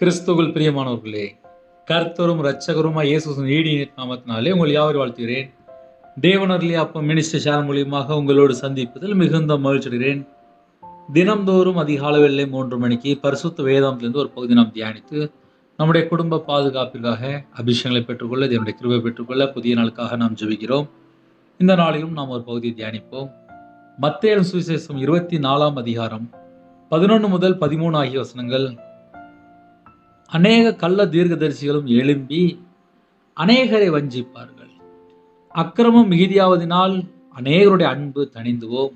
கிறிஸ்துவுக்குள் பிரியமானவர்களே, கர்த்தரும் இரட்சகருமாய் இயேசு ஈடிய நாமத்தினாலே உங்கள் யாவரையும் வாழ்த்துகிறேன். தேவனருளிய அப்பம் மினிஸ்டர் சேனல் மூலியமாக உங்களோடு சந்திப்பதில் மிகுந்த மகிழ்ச்சி அடைகிறேன். தினம்தோறும் அதிகாலை வேளை 3 மணிக்கு பரிசுத்த வேதாந்தத்திலிருந்து ஒரு பகுதி நாம் தியானித்து நம்முடைய குடும்ப பாதுகாப்பிற்காக அபிஷேகங்களை பெற்றுக்கொள்ள, தேவனுடைய கிருபை பெற்றுக்கொள்ள புதிய நாளுக்காக நாம் ஜெபிக்கிறோம். இந்த நாளிலும் நாம் ஒரு பகுதியை தியானிப்போம். மத்தேயு சுவிசேஷம் 24ஆம் அதிகாரம் 11 முதல் 13 ஆகிய வசனங்கள். அநேக கள்ள தீர்க்கதரிசிகளும் எழும்பி அநேகரை வஞ்சிப்பார்கள். அக்கிரமம் மிகுதியாவதினால் அநேகருடைய அன்பு தணிந்துவோம்.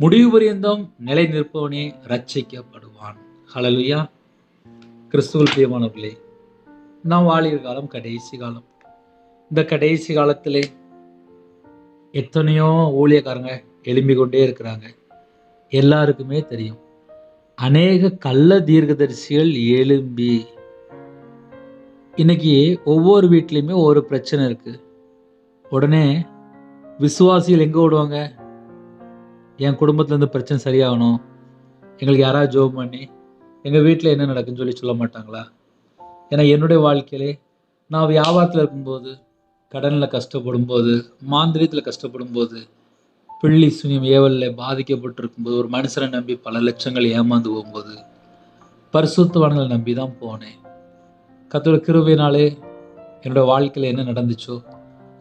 முடிவு பரியந்தம் நிலை நிற்பவனே ரட்சிக்கப்படுவான். ஹல்லேலூயா. கிறிஸ்துவுக்குள் பிரியமானவர்களே, நாம் வாலிப காலம் கடைசி காலம். இந்த கடைசி காலத்திலே எத்தனையோ ஊழியக்காரங்க எழும்பிக் கொண்டே இருக்கிறாங்க. எல்லாருக்குமே தெரியும், அநேக கள்ள தீர்க்கதரிசிகள் எழும்பி. இன்னைக்கு ஒவ்வொரு வீட்லையுமே ஒவ்வொரு பிரச்சனை இருக்கு. உடனே விசுவாசிகள் எங்க ஓடுவாங்க? என் குடும்பத்துல இருந்து பிரச்சனை சரியாகணும், எங்களுக்கு யாராவது ஜோம் பண்ணி எங்க வீட்டில் என்ன நடக்குன்னு சொல்ல மாட்டாங்களா? ஏன்னா என்னுடைய வாழ்க்கையிலே நான் வியாபாரத்தில் இருக்கும்போது, கடனில் கஷ்டப்படும் போது, மாந்திரியத்தில் கஷ்டப்படும் போது, பிள்ளி சுனியம் ஏவலில் பாதிக்கப்பட்டிருக்கும்போது, ஒரு மனுஷனை நம்பி பல லட்சங்கள் ஏமாந்து போகும்போது, பரிசுத்தவான்களை நம்பி தான் போனேன். கர்த்தருடைய கிருபையினாலே என்னோட வாழ்க்கையில் என்ன நடந்துச்சோ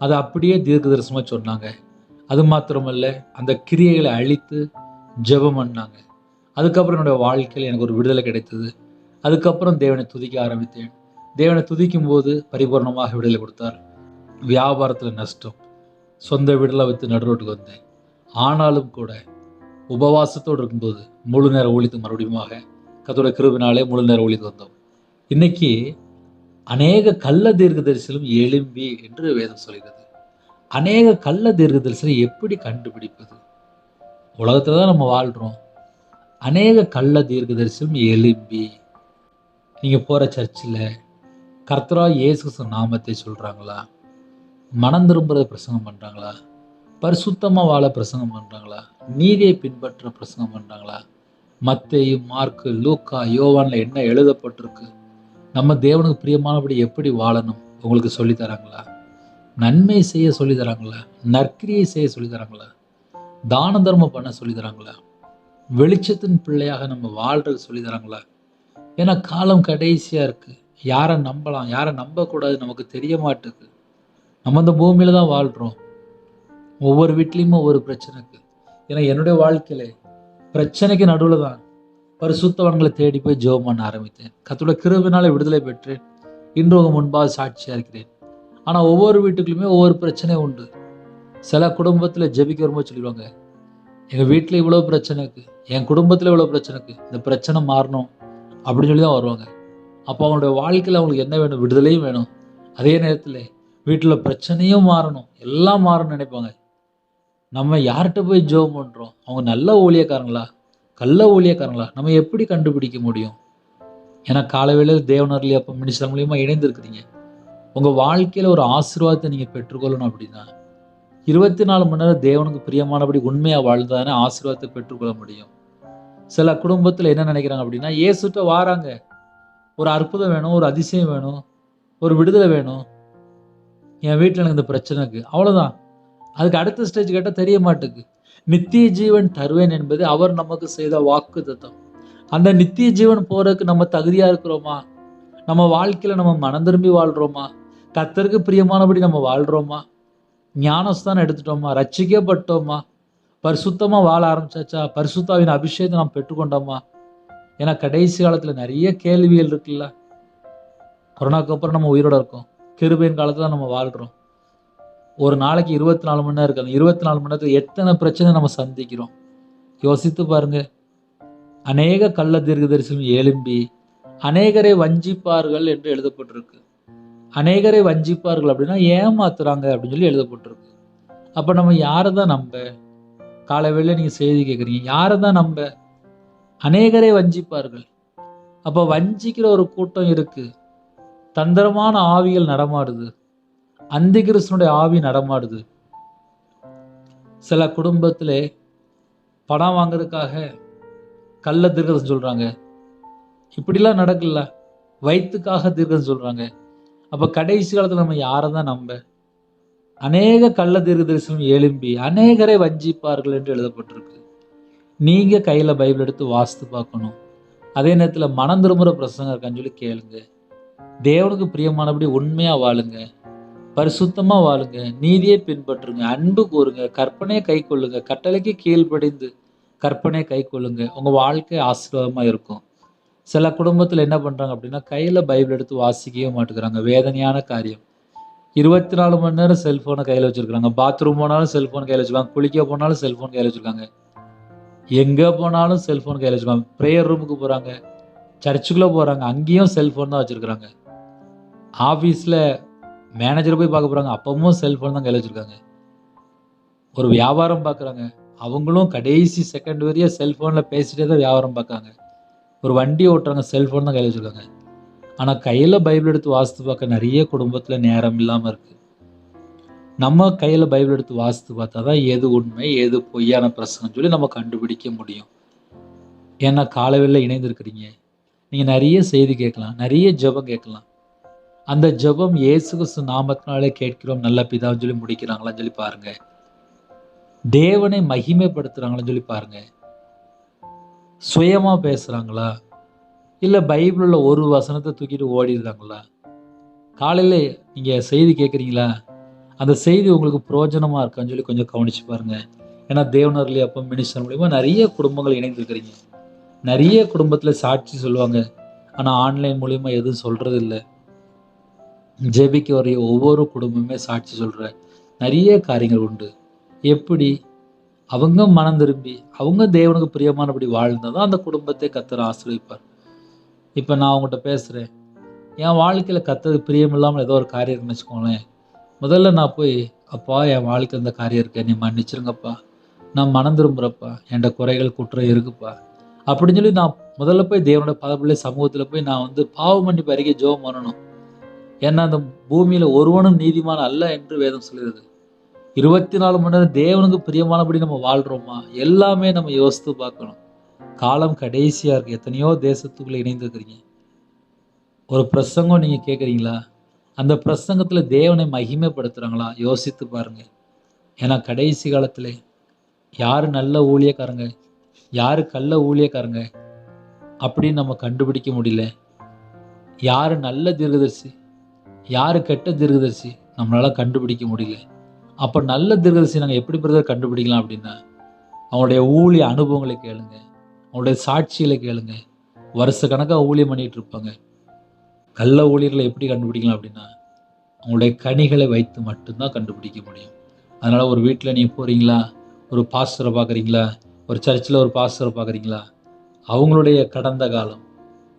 அதை அப்படியே தீர்க்க தரிசனமாக சொன்னாங்க. அது மாத்திரமல்ல, அந்த கிரியைகளை அழித்து ஜெபம் பண்ணாங்க. அதுக்கப்புறம் என்னோட வாழ்க்கையில் எனக்கு ஒரு விடுதலை கிடைத்தது. அதுக்கப்புறம் தேவனை துதிக்க ஆரம்பித்தேன். தேவனை துதிக்கும் போது பரிபூர்ணமாக விடுதலை கொடுத்தார். வியாபாரத்தில் நஷ்டம், சொந்த வீடெல்லாம் விற்று நடுரோட்டுக்கு வந்தேன். ஆனாலும் கூட உபவாசத்தோடு இருக்கும்போது முழு நேர ஊழியத்துக்கு மறுபடியுமாக கர்த்தருடைய கிருபையினாலே முழு நேர ஊழியத்துக்கு வந்தோம். இன்னைக்கு அநேக கள்ள தீர்க்கதரிசிகளும் எழும்பி என்று வேதம் சொல்கிறது. அநேக கள்ள தீர்க்கதரிசிகளை எப்படி கண்டுபிடிப்பது? உலகத்துல தான் நம்ம வாழ்றோம். அநேக கள்ள தீர்க்கதரிசிகளும் எழும்பி. நீங்க போற சர்ச்சில் கர்த்தராகிய இயேசு கிறிஸ்து நாமத்தை சொல்றாங்களா? மனம் திரும்புறத பிரசங்கம் பண்றாங்களா? பரிசுத்தமா வாழ பிரசங்கம் பண்றாங்களா? நீதியை பின்பற்ற பிரசங்கம் பண்றாங்களா? மத்தேயு, மார்க்கு, லூக்கா, யோவான்ல என்ன எழுதப்பட்டிருக்கு, நம்ம தேவனுக்கு பிரியமானபடி எப்படி வாழணும் உங்களுக்கு சொல்லி தராங்களா? நன்மை செய்ய சொல்லி தராங்களா? நற்கிரியை செய்ய சொல்லி தராங்களா? தான தர்மம் பண்ண சொல்லி தராங்களா? வெளிச்சத்தின் பிள்ளையாக நம்ம வாழ்றது சொல்லி தராங்களா? ஏன்னா காலம் கடைசியா இருக்கு. யாரை நம்பலாம், யாரை நம்பக்கூடாது நமக்கு தெரிய மாட்டுக்கு. நம்ம இந்த பூமியில தான் வாழ்றோம். ஒவ்வொரு வீட்லேயும் ஒவ்வொரு பிரச்சனை இருக்கு. ஏன்னா என்னுடைய வாழ்க்கையில பிரச்சனைக்கு நடுவில் தான் பரிசுத்தவான்களை தேடி போய் ஜெபம் பண்ண ஆரம்பித்தேன். கர்த்தருடைய கிருபையினாலே விடுதலை பெற்றேன். இன்று உங்க முன்பாக சாட்சியா இருக்கிறேன். ஆனால் ஒவ்வொரு வீட்டுக்குள்ளுமே ஒவ்வொரு பிரச்சனை உண்டு. சில குடும்பத்தில் ஜெபிக்க வரும்போது சொல்லிடுவாங்க, எங்கள் வீட்டில் இவ்வளோ பிரச்சனை இருக்கு, என் குடும்பத்தில் இவ்வளோ பிரச்சனை இருக்கு, இந்த பிரச்சனை மாறணும் அப்படின்னு சொல்லி தான் வருவாங்க. அப்போ அவங்களுடைய வாழ்க்கையில் அவங்களுக்கு என்ன வேணும்? விடுதலையும் வேணும். அதே நேரத்தில் வீட்டில் பிரச்சனையும் மாறணும், எல்லாம் மாறணும்னு நினைப்பாங்க. நம்ம யார்கிட்ட போய் ஜெபம் பண்ணுறோம்? அவங்க நல்ல ஊழியக்காரங்களா, கள்ள ஊழியக்காரங்களா? நம்ம எப்படி கண்டுபிடிக்க முடியும்? ஏன்னா காலவேளையில் தேவனருளிய அப்பம் மினிஸ்டர் மூலியமா இணைந்திருக்கிறீங்க. உங்கள் வாழ்க்கையில் ஒரு ஆசீர்வாதத்தை நீங்கள் பெற்றுக்கொள்ளணும் அப்படின்னா 24 மணி நேரம் தேவனுக்கு பிரியமானபடி உண்மையாக வாழ்ந்தானே ஆசீர்வாதத்தை பெற்றுக்கொள்ள முடியும். சில குடும்பத்தில் என்ன நினைக்கிறாங்க அப்படின்னா, இயேசுட்ட வாராங்க, ஒரு அற்புதம் வேணும், ஒரு அதிசயம் வேணும், ஒரு விடுதலை வேணும், என் வீட்டில் எனக்கு இந்த பிரச்சனை இருக்கு, அவ்வளோதான். அதுக்கு அடுத்த ஸ்டேஜ் கேட்டால் தெரிய மாட்டுக்கு. நித்திய ஜீவன் தருவேன் என்பது அவர் நமக்கு செய்த வாக்கு தத்தம். அந்த நித்திய ஜீவன் போறதுக்கு நம்ம தகுதியா இருக்கிறோமா? நம்ம வாழ்க்கையில நம்ம மனம் திரும்பி வாழ்றோமா? கர்த்தருக்கு பிரியமானபடி நம்ம வாழ்றோமா? ஞானஸ்தானம் எடுத்துட்டோமா? ரட்சிக்கப்பட்டோமா? பரிசுத்தமா வாழ ஆரம்பிச்சாச்சா? பரிசுத்தாவின் அபிஷேகத்தை நாம் பெற்றுக்கொண்டோமா? ஏன்னா கடைசி காலத்துல நிறைய கேள்விகள் இருக்குல்ல. கொரோனாக்கு அப்புறம் நம்ம உயிரோட இருக்கோம். கிருபையின் காலத்துல தான் நம்ம வாழ்றோம். ஒரு நாளைக்கு 24 மணி நேரம் இருக்கு. அந்த 24 மணி நேரத்துல எத்தனை பிரச்சனை நம்ம சந்திக்கிறோம் யோசித்து பாருங்க. அநேக கள்ள தீர்க்கதரிசிகளும் எழும்பி அநேகரை வஞ்சிப்பார்கள் என்று எழுதப்பட்டிருக்கு. அநேகரை வஞ்சிப்பார்கள் அப்படின்னா ஏமாத்துறாங்க அப்படின்னு சொல்லி எழுதப்பட்டிருக்கு. அப்ப நம்ம யாரை தான் நம்ப? காலை வேளையில நீங்க செய்தி கேட்குறீங்க, யாரை தான் நம்ப? அநேகரை வஞ்சிப்பார்கள். அப்ப வஞ்சிக்கிற ஒரு கூட்டம் இருக்கு. தந்திரமான ஆவிகள் நடமாடுது. அந்தி கிறிஸ்துனுடைய ஆவி நடமாடுது. சில குடும்பத்திலே பணம் வாங்குறதுக்காக கள்ள தீர்க்கதரிசனம் சொல்றாங்க. இப்படிலாம் நடக்கல. வயிற்றுக்காக தீர்க்கதரிசனம் சொல்றாங்க. அப்ப கடைசி காலத்துல நம்ம யாரை தான் நம்ப? அநேக கள்ள தீர்க்கதரிசனம் எழும்பி அநேகரை வஞ்சிப்பார்கள் என்று எழுதப்பட்டிருக்கு. நீங்க கையில பைபிள் எடுத்து வாசித்து பார்க்கணும். அதே நேரத்துல மனம் திரும்புற பிரசங்கம் இருக்கான்னு சொல்லி கேளுங்க. தேவனுக்கு பிரியமானபடி உண்மையா வாழுங்க, பரிசுத்தமா வாழுங்க, நீதியை பின்பற்றுங்க, அன்பு கூறுங்க, கற்பனையை கை கொள்ளுங்க, கட்டளைக்கு கீழ்ப்படிந்து கற்பனையை கை கொள்ளுங்க. உங்க வாழ்க்கை ஆசீர்வாதமா இருக்கும். சில குடும்பத்துல என்ன பண்றாங்க அப்படின்னா, கையில பைபிள் எடுத்து வாசிக்கவே மாட்டேங்கிறாங்க. வேதனையான காரியம். 24 மணி நேரம் செல்போனை கையில வச்சிருக்காங்க. பாத்ரூம் போனாலும் செல்போன் கையில வச்சிருக்காங்க. குளிக்க போனாலும் செல்போன் கையில வச்சிருக்காங்க. எங்க போனாலும் செல்போன் கையில வச்சிருக்காங்க. பிரேயர் ரூமுக்கு போறாங்க, சர்ச்சுக்குள்ள போறாங்க, அங்கேயும் செல்போன் தான் வச்சிருக்காங்க. ஆபீஸ்ல மேனேஜரை போய் பார்க்க போறாங்க, அப்பவும் செல்போன் தான் கையில வச்சிருக்காங்க. ஒரு வியாபாரம் பார்க்குறாங்க, அவங்களும் கடைசி செகண்ட் வரையும் செல்போன்ல பேசிட்டே தான் வியாபாரம் பார்க்காங்க. ஒரு வண்டி ஓட்டுறாங்க, செல்போன் தான் கையில வச்சிருக்காங்க. ஆனா கையில பைபிள் எடுத்து வாசித்து பார்க்க நிறைய குடும்பத்துல நேரம் இல்லாம இருக்கு. நம்ம கையில பைபிள் எடுத்து வாசித்து பார்த்தா தான் எது உண்மை, எது பொய்யான பிரசங்கம் சொல்லி நம்ம கண்டுபிடிக்க முடியும். ஏன்னா காலையில இணைந்திருக்கிறீங்க. நீங்க நிறைய செய்தி கேட்கலாம், நிறைய ஜெபம் கேட்கலாம். அந்த ஜெபம் இயேசு கிறிஸ்து நாமத்தினாலே கேட்கிறோம் நல்ல பிதான்னு சொல்லி முடிக்கிறாங்களான்னு சொல்லி பாருங்க. தேவனை மகிமைப்படுத்துறாங்களான்னு சொல்லி பாருங்க. சுயமா பேசுறாங்களா, இல்ல பைபிள்ல ஒரு வசனத்தை தூக்கிட்டு ஓடிடுறாங்களா? காலையில நீங்க செய்தி கேட்குறீங்களா, அந்த செய்தி உங்களுக்கு பிரயோஜனமா இருக்கான்னு சொல்லி கொஞ்சம் கவனிச்சு பாருங்க. ஏன்னா தேவனர்லி அப்ப மினிஸ்டர் மூலியமா நிறைய குடும்பங்கள் இணைந்திருக்கிறீங்க. நிறைய குடும்பத்துல சாட்சி சொல்லுவாங்க, ஆனா ஆன்லைன் மூலியமா எதுவும் சொல்றது இல்லை. ஜெபிக்க வரைய ஒவ்வொரு குடும்பமே சாட்சி சொல்ற நிறைய காரியங்கள் உண்டு. எப்படி? அவங்க மனம் திரும்பி அவங்க தேவனுக்கு பிரியமானபடி வாழ்ந்தாதான் அந்த குடும்பத்தை கர்த்தர் ஆசீர்வதிப்பார். இப்ப நான் உங்கள்கிட்ட பேசுறேன், என் வாழ்க்கையில கர்த்தருக்கு பிரியம் இல்லாமல் ஏதோ ஒரு காரியம் இருக்குன்னு வச்சுக்கோங்களேன். முதல்ல நான் போய், அப்பா என் வாழ்க்கையில் இந்த காரியம் இருக்கு, நீ மன்னிச்சிருங்கப்பா, நான் மனம் திரும்புறப்பா, என்கிட்ட குறைகள் குற்றம் இருக்குப்பா அப்படின்னு சொல்லி நான் முதல்ல போய் தேவனோட பதவியில சமூகத்துல போய் நான் பாவ மன்னிப்பு அறிக்கை ஜெபம் பண்ணணும். ஏன்னா அந்த பூமியில ஒருவனும் நீதிமான் அல்ல என்று வேதம் சொல்கிறது. 24 மணி நேரம் தேவனுக்கு பிரியமானபடி நம்ம வாழ்றோமா, எல்லாமே நம்ம யோசித்து பார்க்கணும். காலம் கடைசியா இருக்கு. எத்தனையோ தேசத்துக்குள்ள இணைந்திருக்கிறீங்க. ஒரு பிரசங்கம் நீங்க கேட்குறீங்களா, அந்த பிரசங்கத்துல தேவனை மகிமைப்படுத்துறாங்களா யோசித்து பாருங்க. ஏன்னா கடைசி காலத்துல யாரு நல்ல ஊழியக்காரங்க, யாரு கள்ள ஊழியக்காரங்க அப்படின்னு நம்ம கண்டுபிடிக்க முடியல. யாரு நல்ல தீர்க்கதரிசி, யாரு கெட்ட தீர்க்கதரிசி நம்மளால கண்டுபிடிக்க முடியல. அப்ப நல்ல தீர்க்கதரிசி நாங்க எப்படி பிரதர் கண்டுபிடிக்கலாம் அப்படின்னா, அவங்களுடைய ஊழிய அனுபவங்களை கேளுங்க, அவங்களுடைய சாட்சிகளை கேளுங்க. வருஷ கணக்காக ஊழியம் பண்ணிட்டு இருப்பாங்க. கள்ள ஊழியர்களை எப்படி கண்டுபிடிக்கலாம் அப்படின்னா, அவங்களுடைய கனிகளை வைத்து மட்டும்தான் கண்டுபிடிக்க முடியும். அதனால ஒரு வீட்டில் நீங்க போறீங்களா, ஒரு பாஸ்டரை பார்க்குறீங்களா, ஒரு சர்ச்சில் ஒரு பாஸ்டரை பார்க்குறீங்களா, அவங்களுடைய கடந்த காலம்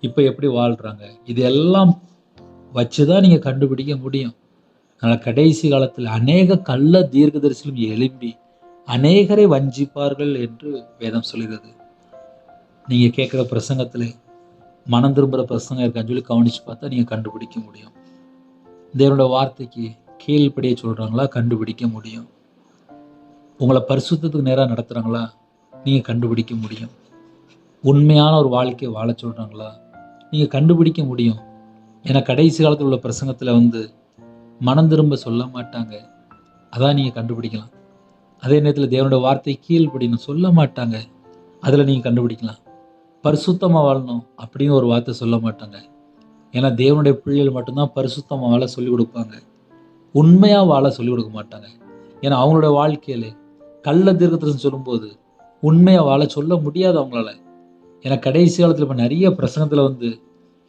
இப்போ எப்படி வாழ்றாங்க, இது எல்லாம் வச்சுதான் நீங்க கண்டுபிடிக்க முடியும். அதனால கடைசி காலத்தில் அநேக கள்ள தீர்க்கதரிசிகளும் எழும்பி அநேகரை வஞ்சிப்பார்கள் என்று வேதம் சொல்கிறது. நீங்க கேட்குற பிரசங்கத்துல மனம் திரும்புகிற பிரசங்கம் இருக்கான்னு சொல்லி கவனிச்சு பார்த்தா நீங்க கண்டுபிடிக்க முடியும். தேவனோட வார்த்தைக்கு கீழ்ப்படிய சொல்றாங்களா, கண்டுபிடிக்க முடியும். உங்களை பரிசுத்தத்துக்கு நேராக நடத்துறாங்களா, நீங்க கண்டுபிடிக்க முடியும். உண்மையான ஒரு வாழ்க்கையை வாழ சொல்றாங்களா, நீங்க கண்டுபிடிக்க முடியும். ஏன்னா கடைசி காலத்தில் உள்ள பிரசங்கத்துல மனம் திரும்ப சொல்ல மாட்டாங்க, அதான் நீங்க கண்டுபிடிக்கலாம். அதே நேரத்தில் தேவனோட வார்த்தை கீழ்ப்படின்னு சொல்ல மாட்டாங்க, அதில் நீங்கள் கண்டுபிடிக்கலாம். பரிசுத்தமாக வாழணும் அப்படின்னு ஒரு வார்த்தை சொல்ல மாட்டாங்க. ஏன்னா தேவனுடைய பிள்ளைகள் மட்டும்தான் பரிசுத்தமாக வாழ சொல்லிக் கொடுப்பாங்க, உண்மையாக வாழ சொல்லிக் கொடுக்க மாட்டாங்க. ஏன்னா அவங்களோட வாழ்க்கையில் கள்ள தீர்க்கதரிசனம் சொல்லும்போது உண்மையாக வாழ சொல்ல முடியாது அவங்களால. ஏன்னா கடைசி காலத்தில் இப்போ நிறைய பிரசங்கத்தில்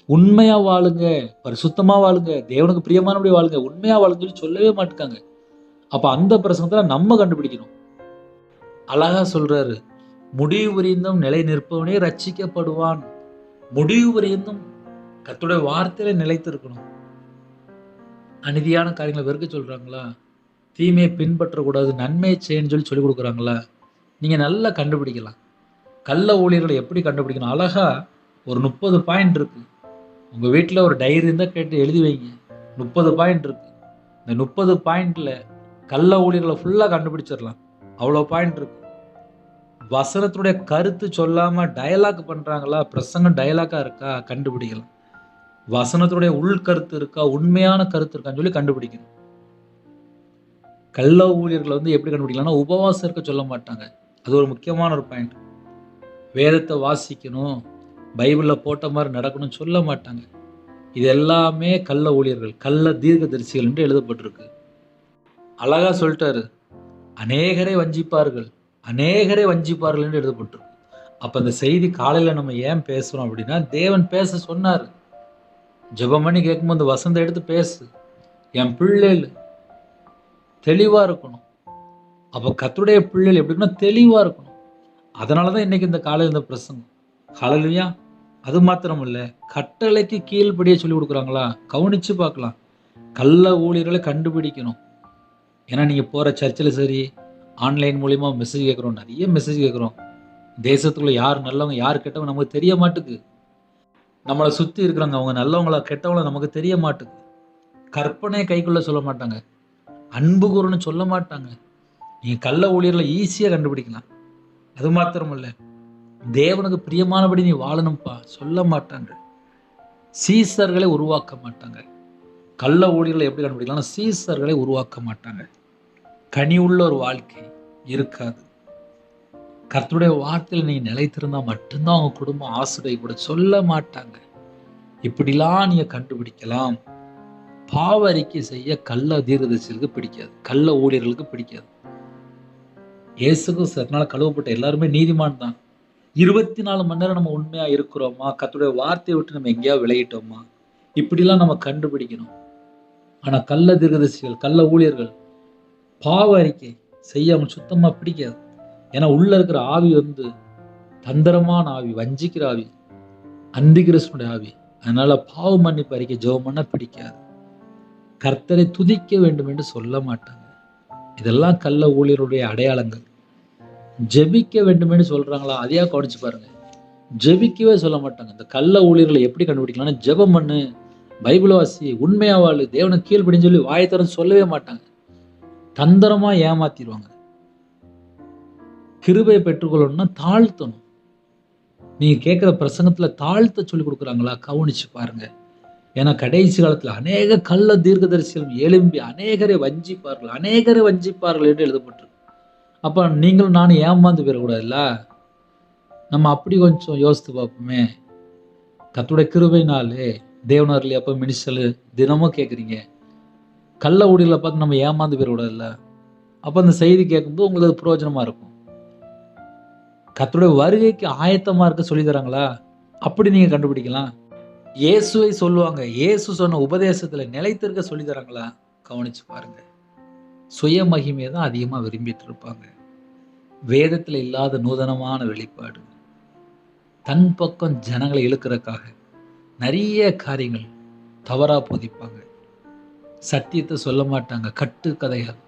உண்மையாக வாழுங்க, பரிசுத்தமாக வாழுங்க, தேவனுக்கு பிரியமானபடி வாழுங்க, உண்மையாக வாழுங்க சொல்லவே மாட்டாங்க. அப்போ அந்த பிரசங்கத்தில் நம்ம கண்டுபிடிக்கணும். அழகா சொல்றாரு, முடிவு வரைந்தும் நிலை நிற்பவனே ரட்சிக்கப்படுவான். முடிவு வரைந்தும் கர்த்தருடைய வார்த்தையில நிலைத்து இருக்கணும். அநீதியான காரியங்களை வெறுக்க சொல்றாங்களா, தீமையை பின்பற்றக்கூடாது, நன்மையை செய்யன்னு சொல்லி கொடுக்குறாங்களா, நீங்க நல்லா கண்டுபிடிக்கலாம். கள்ள ஊழியர்களை எப்படி கண்டுபிடிக்கணும், அழகா ஒரு 30 பாயிண்ட் இருக்கு. உங்க வீட்டில் ஒரு டைரி இருந்தால் கேட்டு எழுதி வைங்க. 30 பாயிண்ட் இருக்கு. இந்த 30 பாயிண்ட்ல கள்ள ஊழியர்களை ஃபுல்லா கண்டுபிடிச்சிடலாம். அவ்வளோ பாயிண்ட் இருக்கு. வசனத்துடைய கருத்து சொல்லாம டயலாக் பண்றாங்களா, பிரசங்கம் டயலாக்கா இருக்கா, கண்டுபிடிக்கலாம். வசனத்துடைய உள் கருத்து இருக்கா, உண்மையான கருத்து இருக்கான்னு சொல்லி கண்டுபிடிக்கணும். கள்ள ஊழியர்களை எப்படி கண்டுபிடிக்கலாம்னா, உபவாசம் இருக்க சொல்ல மாட்டாங்க. அது ஒரு முக்கியமான ஒரு பாயிண்ட். வேதத்தை வாசிக்கணும், பைபிள்ல போட்ட மாதிரி நடக்கணும்னு சொல்ல மாட்டாங்க. இது எல்லாமே கள்ள ஊழியர்கள், கள்ள தீர்க்கதரிசிகள் என்று எழுதப்பட்டிருக்கு. அழகா சொல்லிட்டாரு, அநேகரை வஞ்சிப்பார்கள், அநேகரை வஞ்சிப்பார்கள் என்று எழுதப்பட்டிருக்கு. அப்ப அந்த செய்தி காலையில நம்ம ஏன் பேசுறோம் அப்படின்னா, தேவன் பேச சொன்னாரு. ஜெபம் பண்ணி கேட்கும்போது வசந்த எடுத்து பேசு, என் பிள்ளைகள் தெளிவா இருக்கணும். அப்ப கர்த்தருடைய பிள்ளைகள் எப்படி இருக்கணும்? தெளிவா இருக்கணும். அதனாலதான் இன்னைக்கு இந்த காலையில் இந்த பிரசங்கம். ஹல்லேலூயா. அது மாத்திரம் இல்ல, கட்டளைக்கு கீழ்ப்படிய சொல்லி கொடுக்குறாங்களா? கவனிச்சு பார்க்கலாம். கள்ள ஊழியர்களை கண்டுபிடிக்கணும். ஏன்னா நீங்க போற சர்ச்சில் சரி, ஆன்லைன் மூலியமா மெசேஜ் கேட்குறோம், நிறைய மெசேஜ் கேட்குறோம். தேசத்துக்குள்ள யார் நல்லவங்க யார் கெட்டவங்க நமக்கு தெரிய மாட்டுக்கு. நம்மளை சுத்தி இருக்கிறவங்க அவங்க நல்லவங்களா கெட்டவங்களா நமக்கு தெரிய மாட்டுக்கு. கற்பனை கைக்குள்ள சொல்ல மாட்டாங்க, அன்பு கூறுன்னு சொல்ல மாட்டாங்க. நீங்க கள்ள ஊழியர்களை ஈஸியா கண்டுபிடிக்கலாம். அது மாத்திரம் இல்ல, தேவனுக்கு பிரியமானபடி நீ வாழணும்ப்பா சொல்ல மாட்டாங்க. சீசர்களை உருவாக்க மாட்டாங்க. கள்ள ஊழியர்களை எப்படி கண்டுபிடிக்கலாம்? சீசர்களை உருவாக்க மாட்டாங்க. கனி உள்ள ஒரு வாழ்க்கை இருக்காது. கர்த்தருடைய வார்த்தையில் நீ நிலைத்திருந்தா மட்டும்தான் அவங்க குடும்பம் ஆசிரியப்பட சொல்ல மாட்டாங்க. இப்படிலாம் நீங்க கண்டுபிடிக்கலாம். பாவ அறிக்கை செய்ய கள்ள தீர்க்கதரிசிகளுக்கு பிடிக்காது, கள்ள ஊழியர்களுக்கு பிடிக்காது. இயேசுக்கு சத்தினால கழுவப்பட்ட எல்லாருமே நீதிமான் தான். 24 மணி நேரம் நம்ம உண்மையா இருக்கிறோமா? கர்த்தருடைய வார்த்தையை விட்டு நம்ம எங்கேயாவது விலகிட்டோமா? இப்படிலாம் நம்ம கண்டுபிடிக்கணும். ஆனா கள்ள தீர்க்கதரிசிகள், கள்ள ஊழியர்கள் பாவ அறிக்கை செய்ய அவங்க சுத்தமா பிடிக்காது. ஏன்னா உள்ள இருக்கிற ஆவி தந்திரமான ஆவி, வஞ்சிக்கிற ஆவி, அந்திகிறிஸ்துடைய ஆவி. அதனால பாவ மன்னிப்பு அறிக்கை ஜெபம் பண்ண பிடிக்காது. கர்த்தரை துதிக்க வேண்டும் என்று சொல்ல மாட்டாங்க. இதெல்லாம் கள்ள ஊழியருடைய அடையாளங்கள். ஜெபிக்க வேண்டும் என்று சொல்றாங்களா? அதையா கவனிச்சு பாருங்க. ஜெபிக்கவே சொல்ல மாட்டாங்க. இந்த கள்ள ஊழியர்களை எப்படி கண்டுபிடிக்கலாம்னா, ஜெபம் பண்ணு, பைபிள் வாசி, உண்மையா வாழு, தேவனுக்கு கீழ்ப்படின்னு சொல்லி வாயை திறந்து சொல்லவே மாட்டாங்க. தந்திரமா ஏமாத்திடுவாங்க. கிருபையை பெற்றுக்கொள்ளணும்னா தாழ்த்தணும். நீங்க கேட்கிற பிரசங்கத்துல தாழ்த்த சொல்லி கொடுக்குறாங்களா? கவனிச்சு பாருங்க. ஏன்னா கடைசி காலத்துல அநேக கள்ள தீர்க்கதரிசிகள் எழும்பி அநேகரை வஞ்சிப்பார்கள், அநேகரை வஞ்சிப்பார்கள் என்று எழுதப்பட்டிருக்கு. அப்ப நீங்களும் நானும் ஏமாந்து போயிடக்கூடாதுல்ல. நம்ம அப்படி கொஞ்சம் யோசித்து பார்ப்போமே. கர்த்தருடைய கிருபையினாலே தேவனார்லி அப்ப மினிஸ்டர் தினமும் கேட்குறீங்க. கள்ள ஊழியர்களை பார்த்து நம்ம ஏமாந்து போயிடக்கூடாதுல்ல. அப்ப அந்த செய்தி கேட்கும்போது உங்களுக்கு அது பிரயோஜனமா இருக்கும். கர்த்தருடைய வருகைக்கு ஆயத்தமா இருக்க சொல்லி தராங்களா? அப்படி நீங்க கண்டுபிடிக்கலாம். இயேசுவை சொல்லுவாங்க, இயேசு சொன்ன உபதேசத்துல நிலைத்திருக்க சொல்லி தராங்களா? கவனிச்சு பாருங்க. சுய மகிமையை தான் அதிகமா விரும்பிட்டு இருப்பாங்க. வேதத்துல இல்லாத நூதனமான வெளிப்பாடு, தன் பக்கம் ஜனங்களை இழுக்கிறதுக்காக நிறைய காரியங்கள் தவறா போதிப்பாங்க. சத்தியத்தை சொல்ல மாட்டாங்க. கட்டு கதைகள்,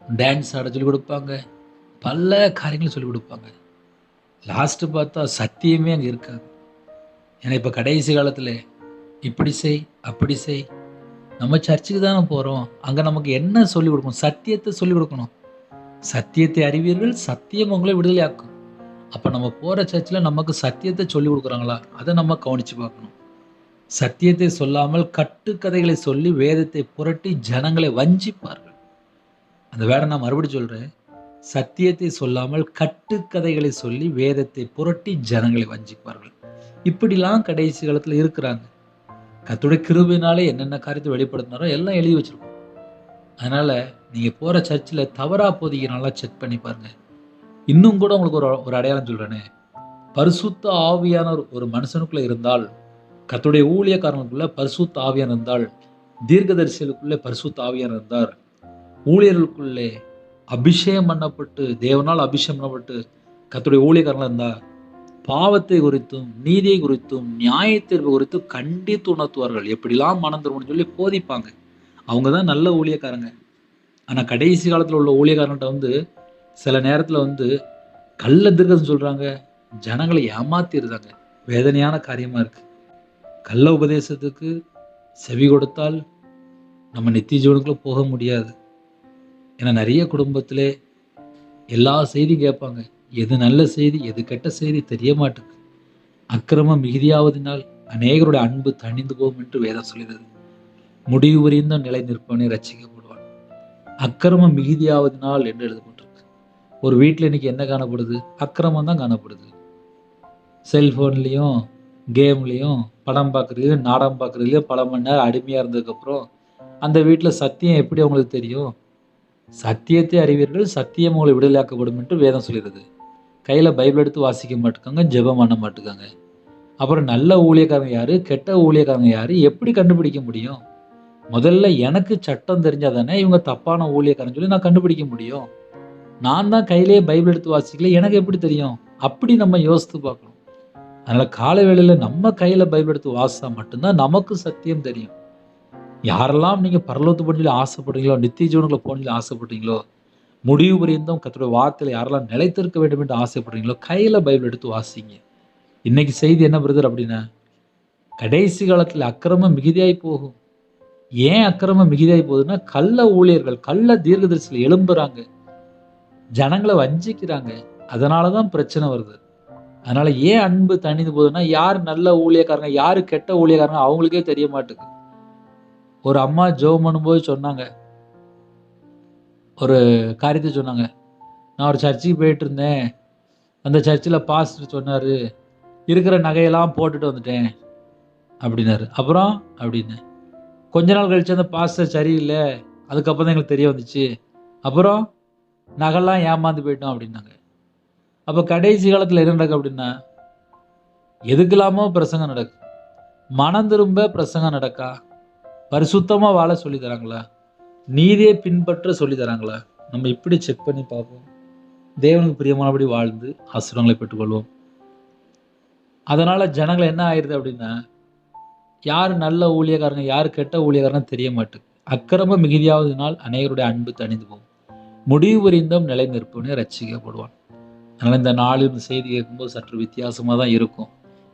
டான்ஸ் ஆட சொல்லி கொடுப்பாங்க, பல காரியங்களும் சொல்லி கொடுப்பாங்க. லாஸ்ட் பார்த்தா சத்தியமே அங்கே இருக்காது. ஏன்னா இப்போ கடைசி காலத்தில் இப்படி செய் அப்படி செய். நம்ம சர்ச்சுக்கு தானே போகிறோம், அங்கே நமக்கு என்ன சொல்லிக் கொடுக்கணும்? சத்தியத்தை சொல்லிக் கொடுக்கணும். சத்தியத்தை அறிவீர்கள், சத்தியம் உங்களை விடுதலை ஆக்கும். அப்போ நம்ம போகிற சர்ச்சில் நமக்கு சத்தியத்தை சொல்லிக் கொடுக்குறாங்களா? அதை நம்ம கவனித்து பார்க்கணும். சத்தியத்தை சொல்லாமல் கட்டுக்கதைகளை சொல்லி வேதத்தை புரட்டி ஜனங்களை வஞ்சிப்பார்கள். அந்த வேலை நான் மறுபடியும் சொல்கிறேன். சத்தியத்தை சொல்லாமல் கட்டுக்கதைகளை சொல்லி வேதத்தை புரட்டி ஜனங்களை வஞ்சிப்பார்கள். இப்படிலாம் கடைசி காலத்தில் இருக்கிறாங்க. கர்த்தருடைய கிருபையினாலே என்னென்ன காரியத்தை வெளிப்படுத்தினாரோ எல்லாம் எழுதி வச்சிருக்கோம். அதனால நீங்க போற சர்ச்சில் தவறா போதிக்கிறனால செக் பண்ணி பாருங்க. இன்னும் கூட உங்களுக்கு ஒரு அடையாளம் சொல்றேனே, பரிசுத்த ஆவியானவர் ஒரு மனுஷனுக்குள்ள இருந்தால், கர்த்தருடைய ஊழியக்காரனுக்குள்ள பரிசுத்த ஆவியானவர் இருந்தால், தீர்க்கதரிசிகளுக்குள்ளே பரிசுத்த ஆவியானவர் இருந்தார், ஊழியர்களுக்குள்ளே அபிஷேகம் பண்ணப்பட்டு தேவனால் அபிஷேகம் பண்ணப்பட்டு கர்த்தருடைய ஊழியக்காரங்களா இருந்தார், பாவத்தை குறித்தும் நீதியை குறித்தும் நியாயத்தீர்ப்பு குறித்தும் கண்டித்து உணர்த்துவார்கள். எப்படிலாம் மனம் திரும்பணும்னு சொல்லி போதிப்பாங்க. அவங்க தான் நல்ல ஊழியக்காரங்க. ஆனால் கடைசி காலத்தில் உள்ள ஊழியக்காரன்ட்ட சில நேரத்தில் கள்ள தீர்க்கதரிசனம் சொல்றாங்க, ஜனங்களை ஏமாத்திடுறாங்க. வேதனையான காரியமா இருக்கு. கள்ள உபதேசத்துக்கு செவி கொடுத்தால் நம்ம நித்திய ஜீவனுக்குள்ள போக முடியாது. ஏன்னா நிறைய குடும்பத்திலே எல்லா செய்தியும் கேட்பாங்க. எது நல்ல செய்தி எது கெட்ட செய்தி தெரிய மாட்டுக்கு. அக்கிரமம் மிகுதியாவதினால் அநேகருடைய அன்பு தணிந்து போகும் என்று வேதம் சொல்கிறது. முடிவு வரைந்த நிலை நிற்பவனே ரட்சிக்கப்படுவான். அக்கிரமம் மிகுதியாவதினால் என்று எழுதப்பட்டிருக்கு. ஒரு வீட்டில் இன்னைக்கு என்ன காணப்படுது? அக்கிரமம் தான் காணப்படுது. செல்ஃபோன்லேயும் கேம்லேயும் படம் பார்க்குறதுலையும் நாடகம் பார்க்குறதுலையும் பல மணி நேரம் அடிமையாக இருந்ததுக்கப்புறம் அந்த வீட்டில் சத்தியம் எப்படி அவங்களுக்கு தெரியும்? சத்தியத்தை அறிவீர்கள், சத்தியம் உங்களை விடுதலையாக்கப்படும் என்று வேதம் சொல்கிறது. கையில் பைபிள் எடுத்து வாசிக்க மாட்டுக்காங்க, ஜெபம் பண்ண மாட்டுக்காங்க. அப்புறம் நல்ல ஊழியக்காரங்க யாரு, கெட்ட ஊழியக்காரங்க யாரு, எப்படி கண்டுபிடிக்க முடியும்? முதல்ல எனக்கு சட்டம் தெரிஞ்சால் தானே இவங்க தப்பான ஊழியக்காரன்னு சொல்லி நான் கண்டுபிடிக்க முடியும். நான் தான் கையிலேயே பைபிள் எடுத்து வாசிக்கல, எனக்கு எப்படி தெரியும்? அப்படி நம்ம யோசித்து பார்க்கணும். அதனால கால வேளையில் நம்ம கையில் பைபிள் எடுத்து வாசித்தா மட்டும்தான் நமக்கு சத்தியம் தெரியும். யாரெல்லாம் நீங்கள் பரலோகத்து போன சொல்லி ஆசைப்படுறீங்களோ, நித்திய ஜீவனுக்குள்ள போன சொல்லி ஆசைப்படுறீங்களோ, முடிவு வரையும் கர்த்தருடைய வார்த்தையில் யாரெல்லாம் நிலைத்திருக்க வேண்டும் என்று ஆசைப்படுறீங்களோ, கையில் பைபிள் எடுத்து வாசிங்க. இன்னைக்கு செய்தி என்ன பிரதர் அப்படின்னா, கடைசி காலத்தில் அக்கிரமம் மிகுதியாய் போகும். ஏன் அக்கிரமம் மிகுதியாய் போகுதுன்னா, கள்ள ஊழியர்கள், கள்ள தீர்க்கதரிசிகள் எழும்புறாங்க, ஜனங்களை வஞ்சிக்கிறாங்க. அதனாலதான் பிரச்சனை வருது. அதனால ஏன் அன்பு தணிந்து போகுதுன்னா, யார் நல்ல ஊழியக்காரங்க, யாரு கெட்ட ஊழியக்காரங்க அவங்களுக்கே தெரிய மாட்டேங்குது. ஒரு அம்மா ஜெபம் பண்ணும்போது சொன்னாங்க, ஒரு காரியத்தை சொன்னாங்க. நான் ஒரு சர்ச்சுக்கு போயிட்டு இருந்தேன், அந்த சர்ச்சில் பாஸ்டர் சொன்னார், இருக்கிற நகையெல்லாம் போட்டுட்டு வந்துட்டேன் அப்படின்னாரு. அப்புறம் அப்படின்னு கொஞ்ச நாள் கழிச்சு அந்த பாஸ்டர் சரியில்லை, அதுக்கப்புறம் தான் எங்களுக்கு தெரிய வந்துச்சு. அப்புறம் நகைலாம் ஏமாந்து போயிட்டோம் அப்படின்னாங்க. அப்போ கடைசி காலத்தில் என்ன நடக்கும் அப்படின்னா, எதுக்கெல்லாமோ பிரசங்கம் நடக்கு, மனம் திரும்ப பிரசங்கம் நடக்கா, பரிசுத்தமாக வாழ சொல்லி தராங்களா, நீதியை பின்பற்ற சொல்லி தராங்களா? நம்ம இப்படி செக் பண்ணி பார்ப்போம். தேவனுக்கு பிரியமானபடி வாழ்ந்து ஆசீர்வாதங்களை பெற்றுக்கொள்வோம். அதனால ஜனங்கள் என்ன ஆயிடுது அப்படின்னா, யார் நல்ல ஊழியக்காரங்க யார் கெட்ட ஊழியக்காரங்க தெரிய மாட்டேங்குது. அக்கிரமம் மிகுதியாவதினால் அநேகருடைய அன்பு தணிந்து போகும். முடிவு வரைந்தும் நிலை நிற்பவனே ரட்சிக்கப்படுவான். அதனால் இந்த நாளில் இந்த செய்தி கேட்கும்போது சற்று வித்தியாசமாக தான் இருக்கும்.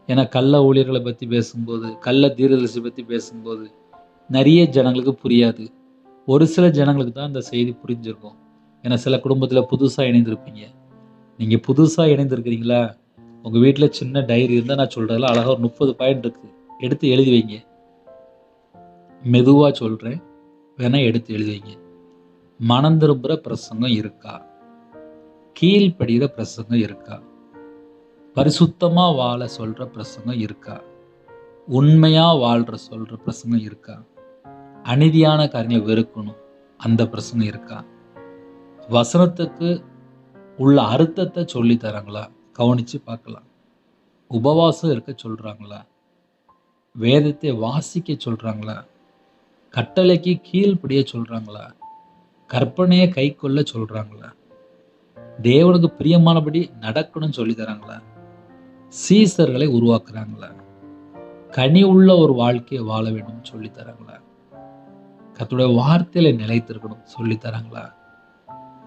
ஏன்னா கள்ள ஊழியர்களை பற்றி பேசும்போது, கள்ள தீர்க்கதரிசி பற்றி பேசும்போது நிறைய ஜனங்களுக்கு புரியாது. ஒரு சில ஜனங்களுக்கு தான் இந்த செய்தி புரிஞ்சிருக்கும். ஏன்னா சில குடும்பத்தில் புதுசாக இணைந்திருப்பீங்க. நீங்கள் புதுசாக இணைந்திருக்கிறீங்களா? உங்கள் வீட்டில் சின்ன டைரி இருந்தால் நான் சொல்கிறதில்ல, அழகாக ஒரு 30 பாயிண்ட் இருக்குது, எடுத்து எழுதி வைங்க. மெதுவாக சொல்கிறேன், வேணால் எடுத்து எழுதி வைங்க. மனம் திரும்புகிற பிரசங்கம் இருக்கா? கீழ்ப்படுகிற பிரசங்கம் இருக்கா? பரிசுத்தமாக வாழ சொல்கிற பிரசங்கம் இருக்கா? உண்மையாக வாழ்கிற சொல்கிற பிரசங்கம் இருக்கா? அநீதியான காரியங்களை வெறுக்கணும், அந்த பிரசங்கம் இருக்கா? வசனத்துக்கு உள்ள அர்த்தத்தை சொல்லி தராங்களா? கவனித்து பார்க்கலாம். உபவாசம் இருக்க சொல்கிறாங்களா? வேதத்தை வாசிக்க சொல்கிறாங்களா? கட்டளைக்கு கீழ்ப்படிய சொல்கிறாங்களா? கற்பனையை கை கொள்ள சொல்கிறாங்களா? தேவனுக்கு பிரியமானபடி நடக்கணும்னு சொல்லி தராங்களா? சீசர்களை உருவாக்குறாங்களா? கனி உள்ள ஒரு வாழ்க்கையை வாழ வேண்டும் சொல்லி தராங்களா? கர்த்தருடைய வார்த்தையில நிலைத்திருக்கணும் சொல்லி தராங்களா?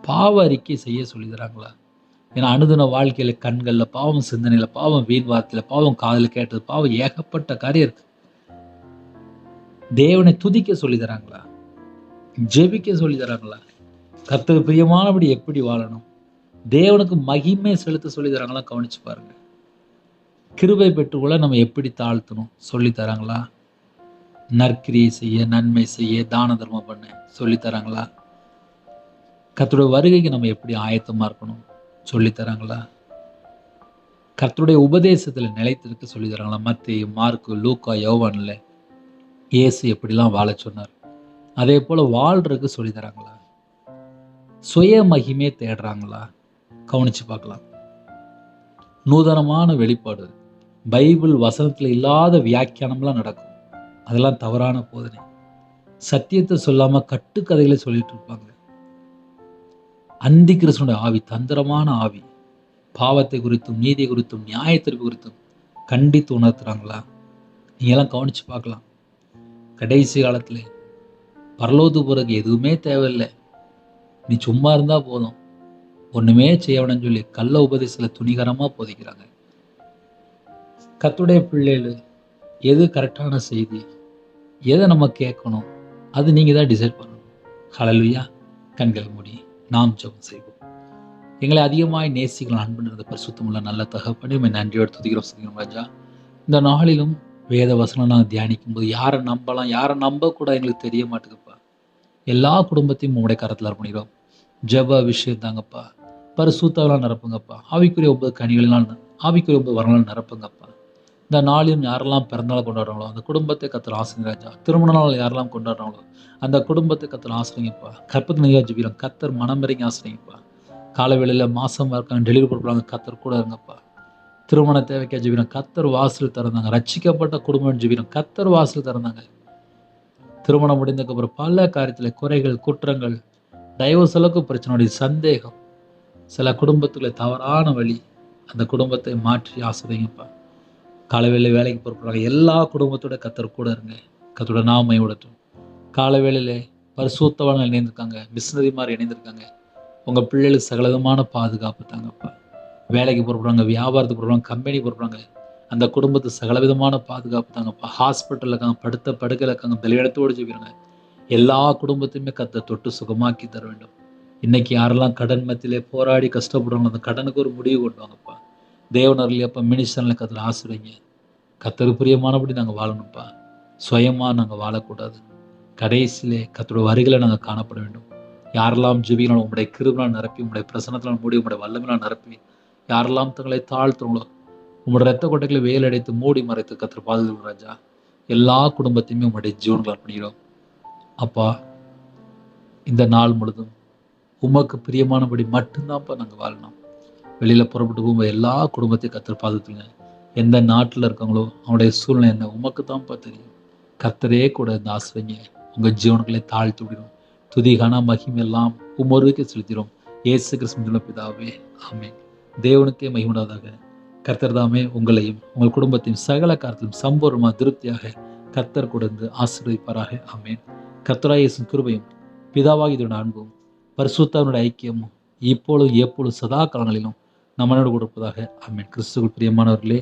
பாவ அறிக்கை செய்ய சொல்லி தராங்களா? ஏன்னா அனுதின வாழ்க்கையில கண்கள்ல பாவம், சிந்தனையில பாவம், வீண் வார்த்தையில பாவம், காதில் கேட்டது பாவம், ஏகப்பட்ட காரியம் இருக்கு. தேவனை துதிக்க சொல்லி தராங்களா? ஜெபிக்க சொல்லி தராங்களா? கர்த்தருக்கு பிரியமானபடி எப்படி வாழணும், தேவனுக்கு மகிமை செலுத்த சொல்லி தராங்களா? கவனிச்சு பாருங்க. கிருபை பெற்றுக்கொள்ள நம்ம எப்படி தாழ்த்தணும் சொல்லி தராங்களா? நற்கிரியை செய்ய, நன்மை செய்ய, தான தர்மம் பண்ண சொல்லி தராங்களா? கர்த்தருடைய வருகைக்கு நம்ம எப்படி ஆயத்தமா இருக்கணும் சொல்லி தராங்களா? கர்த்தருடைய உபதேசத்துல நிலைத்திருக்க சொல்லி தராங்களா? மத்தேயு, மார்க்கு, லூக்கா, யோவான்ல இயேசு எப்படிலாம் வாழ சொன்னார், அதே போல வாழ்றதுக்கு சொல்லி தராங்களா? சுய மகிமே தேடுறாங்களா? கவனிச்சு பார்க்கலாம். நூதனமான வெளிப்பாடு, பைபிள் வசனத்துல இல்லாத வியாக்கியானம்லாம் நடக்கும். அதெல்லாம் தவறான போதனை. சத்தியத்தை சொல்லாம கட்டுக்கதைகளை சொல்லிட்டு இருப்பாங்க. அந்தி கிறிஸ்துவோட ஆவி, தந்திரமான ஆவி, பாவத்தை குறித்தும் நீதி குறித்தும் நியாயத்திற்கு குறித்தும் கண்டித்து உணர்த்துறாங்களா? நீங்க எல்லாம் கவனிச்சு பார்க்கலாம். கடைசி காலத்துல பரலோகத்துக்கு போறதுக்கு எதுவுமே தேவையில்லை, நீ சும்மா இருந்தா போதும், ஒண்ணுமே செய்ய வேணும்னு சொல்லி கள்ள உபதேசத்துல துணிகரமா போதிக்கிறாங்க. கர்த்தருடைய பிள்ளைகள் எது கரெக்டான செய்தி, எதை நம்ம கேட்கணும், அது நீங்க தான் டிசைட் பண்ணணும். ஹல்லேலூயா. கண்களை மூடி நாம் ஜெபம் செய்வோம். எங்களை அதிகமாய் நேசிக்கலாம் அன்பு நிறைந்த பரிசுத்தமுள்ள நல்ல தகப்பனே, உம்மை நன்றியோடு துதிக்கிறோம் ராஜா. இந்த நாளிலும் வேத வசனம் நாங்கள் தியானிக்கும்போது யாரை நம்பலாம், யாரை நம்பக்கூட எங்களுக்கு தெரிய மாட்டேங்குதுப்பா. எல்லா குடும்பத்தையும் உங்களுடைய கரத்தில் அர்ப்பணிக்கிறோம். ஜெப விஷயம் தாங்கப்பா. பரிசுத்தாவெல்லாம் நிரப்புங்கப்பா. ஆவிக்குரிய 9 கனிகளெல்லாம் ஆவிக்குரிய 9 வரங்களால் நிரப்புங்கப்பா. இந்த நாளிலும் யாரெல்லாம் பிறந்தநாள் கொண்டாடுறாங்களோ அந்த குடும்பத்தை கர்த்தர் ஆசீர்வதிங்க ராஜா. திருமண நாள் யாரெல்லாம் கொண்டாடுறாங்களோ அந்த குடும்பத்தை கர்த்தர் ஆசீர்வதிங்கப்பா. கற்பத்தின் ஐயா ஜெபிக்கிறோம். கர்த்தர் மனம் இறங்கி ஆசீர்வதிங்கப்பா. காலை வேளையில மாசமா இருக்காங்க, டெலிவரி போடுறாங்க, கர்த்தர் கூட இருங்கப்பா. திருமண தேவைக்கா ஜெபிக்கிறோம். கர்த்தர் வாசல் திறந்தாங்க. ரட்சிக்கப்பட்ட குடும்பம் ஜெபிக்கிறோம். கர்த்தர் வாசல் திறந்தாங்க. திருமணம் முடிந்ததுக்கப்புறம் பல காரியத்தில் குறைகள், குற்றங்கள், டைவர்ஸ் அளவுக்கு பிரச்சனை, சந்தேகம், சில குடும்பத்துக்குள்ள தவறான வழி, அந்த குடும்பத்தை மாற்றி ஆசீர்வதிங்கப்பா. காலவேளை வேலைக்கு பொறுப்புறாங்க எல்லா குடும்பத்தோட கர்த்தர் கூட இருங்க. கர்த்தரோட நாம விடட்டும். காலவேளையிலே பரிசுத்தவான்கள் இணைந்திருக்காங்க, மிஷினரிமார் இணைந்திருக்காங்க. உங்கள் பிள்ளைகளுக்கு சகலவிதமான பாதுகாப்பு தாங்கப்பா. வேலைக்கு பொறுப்புறாங்க, வியாபாரத்துக்கு பொறுப்புறாங்க, கம்பெனி பொறுப்புறாங்க, அந்த குடும்பத்துக்கு சகலவிதமான பாதுகாப்பு தாங்கப்பா. ஹாஸ்பிட்டலில் இருக்காங்க, படுத்த படுக்கையில் இருக்காங்க, பலியிடத்தோடு ஜெபிக்கிறாங்க. எல்லா குடும்பத்தையுமே கர்த்தர் தொட்டு சுகமாக்கி தர வேண்டும். இன்னைக்கு யாரெல்லாம் கடன் மத்தியிலே போராடி கஷ்டப்படுறாங்களோ அந்த கடனுக்கு ஒரு முடிவு கொண்டு வாங்கப்பா. தேவனர்லையப்பா மினிஸ்டரில் கர்த்தர் ஆசிரியங்க. கர்த்தருக்கு பிரியமானபடி நாங்கள் வாழணும்ப்பா. சுயமாக நாங்கள் வாழக்கூடாது. கடைசியிலே கர்த்தரோட வருகையில நாங்கள் காணப்பட வேண்டும். யாரெல்லாம் ஜெபிக்கணும் உங்களுடைய கிருபையால் நிரப்பி, உங்களுடைய பிரசன்னத்தினால் மூடி, உங்களுடைய வல்லமையால் நிரப்பி, யாரெல்லாம் தங்களை தாழ்த்துறங்களோ உங்களுடைய ரத்த கொட்டைகளை வேல் அடைத்து மூடி மறைத்து கர்த்தர் பாதுகாப்பு ராஜா. எல்லா குடும்பத்தையுமே உங்களுடைய ஜீவன்கள் அர்ப்பணிக்கிறோம். அப்பா, இந்த நாள் முழுதும் உமக்கு பிரியமானபடி மட்டும்தான்ப்பா நாங்கள் வாழணும். வெளியில் புறப்பட்டு போகும்போது எல்லா குடும்பத்தையும் கர்த்தர் பாதுகாத்துங்க. எந்த நாட்டில் இருக்காங்களோ அவனுடைய சூழ்நிலை என்ன உமக்கு தான்ப்பா தெரியும். கர்த்தரே கூட இந்த ஆசிரியங்க உங்கள் ஜீவன்களை தாழ்த்தி விடுறோம். துதிகான மகிமெல்லாம் உமொருவருக்கே செலுத்திடும். இயேசு கிறிஸ்துவின் பிதாவே, ஆமென். தேவனுக்கே மகிமையுண்டாவதாக. கர்த்தர் தாமே உங்களையும் உங்கள் குடும்பத்தையும் சகல காரியத்திலும் சம்பூர்ணமாக திருப்தியாக கர்த்தர் கொடுத்து ஆசீர்வதிப்பாராக. ஆமென். கர்த்தராகிய இயேசுவின் கிருபையும் பிதாவாகிய தேவனுடைய அன்பும் பரிசுத்தவனுடைய ஐக்கியமும் இப்பொழுதும் எப்பொழுதும் சதா காலங்களிலும் நம்மளோடு கொடுப்பதாக. ஆமென். கிறிஸ்துவுக்குள் பிரியமானவர்களே,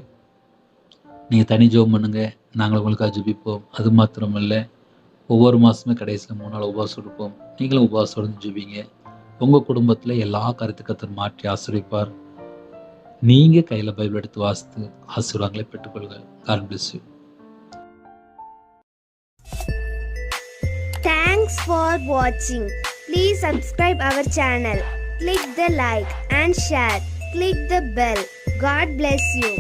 நீங்கள் தனி ஜெபம் பண்ணுங்க, நாங்கள் உங்களுக்காக ஜெபிப்போம். அது மாத்திரமல்ல, ஒவ்வொரு மாதமே கடைசியில் 3 நாள் உபவாசம் இருப்போம். நீங்களும் உபவாசம் ஜெபிங்க. உங்கள் குடும்பத்தில் எல்லா காரியத்தையும் கர்த்தர் மாற்றி ஆசீர்வதிப்பார். நீங்கள் கையில் பைபிள் எடுத்து வாசித்து ஆசீர்வாதங்களை பெற்றுக்கொள்ளுங்கள். God bless you. Thanks for watching. Please subscribe our channel. Click the like and share. Click the bell. God bless you.